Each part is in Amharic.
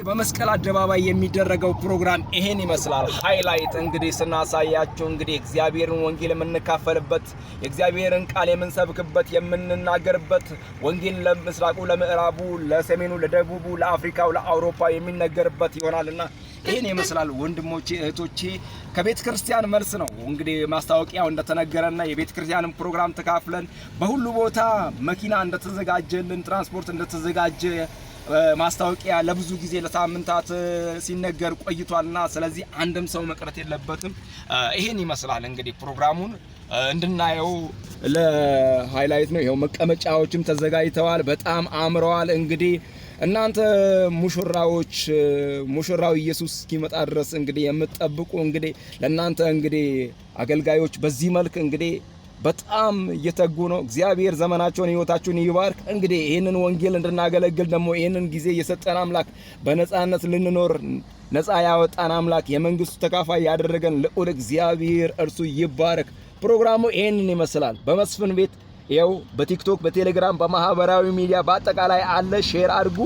በመስቀል አደባባይ የሚደረገው ፕሮግራም ይሄን ይመስላል። ሃይላይት እንግዲህ ስናሳያችሁ እንግዲህ እግዚአብሔርን ወንጌል የምንካፈልበት የእግዚአብሔርን ቃል የምንሰብክበት የምንናገርበት ወንጌል ለምስራቁ፣ ለምዕራቡ፣ ለሰሜኑ፣ ለደቡቡ፣ ለአፍሪካው፣ ለአውሮፓ የሚነገርበት ይሆናልና ይሄን ይመስላል። ወንድሞቼ እህቶቼ ከቤተ ክርስቲያን መልስ ነው እንግዲህ ማስታወቂያው እንደተነገረና የቤተ ክርስቲያንን ፕሮግራም ተካፍለን በሁሉ ቦታ መኪና እንደተዘጋጀልን ትራንስፖርት እንደተዘጋጀ ማስታወቂያ ለብዙ ጊዜ ለሳምንታት ሲነገር ቆይቷልና ስለዚህ አንድም ሰው መቅረት የለበትም። ይሄን ይመስላል እንግዲህ ፕሮግራሙን እንድናየው ለሃይላይት ነው። ይሄው መቀመጫዎችም ተዘጋጅተዋል፣ በጣም አምረዋል። እንግዲህ እናንተ ሙሽራዎች ሙሽራው ኢየሱስ እስኪመጣ ድረስ እንግዲህ የምትጠብቁ እንግዲህ ለእናንተ እንግዲህ አገልጋዮች በዚህ መልክ እንግዲህ በጣም እየተጉ ነው። እግዚአብሔር ዘመናቸውን ህይወታቸውን ይባርክ። እንግዲህ ይሄንን ወንጌል እንድናገለግል ደግሞ ይሄንን ጊዜ የሰጠን አምላክ በነጻነት ልንኖር ነጻ ያወጣን አምላክ የመንግስቱ ተካፋይ ያደረገን ልዑል እግዚአብሔር እርሱ ይባረክ። ፕሮግራሙ ይሄንን ይመስላል። በመስፍን ቤት ይኸው በቲክቶክ በቴሌግራም በማህበራዊ ሚዲያ በአጠቃላይ አለ። ሼር አድርጉ።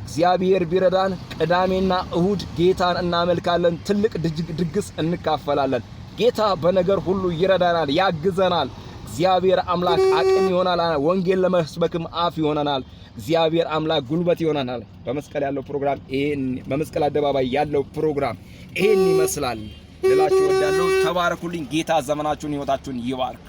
እግዚአብሔር ቢረዳን ቅዳሜና እሁድ ጌታን እናመልካለን። ትልቅ ድግስ እንካፈላለን። ጌታ በነገር ሁሉ ይረዳናል፣ ያግዘናል። እግዚአብሔር አምላክ አቅም ይሆናል። ወንጌል ለመስበክም አፍ ይሆናል። እግዚአብሔር አምላክ ጉልበት ይሆናል። በመስቀል ያለው ፕሮግራም ይሄን በመስቀል አደባባይ ያለው ፕሮግራም ይሄን ይመስላል ልላችሁ ወዳለሁ። ተባረኩልኝ። ጌታ ዘመናችሁን ህይወታችሁን ይባርክ።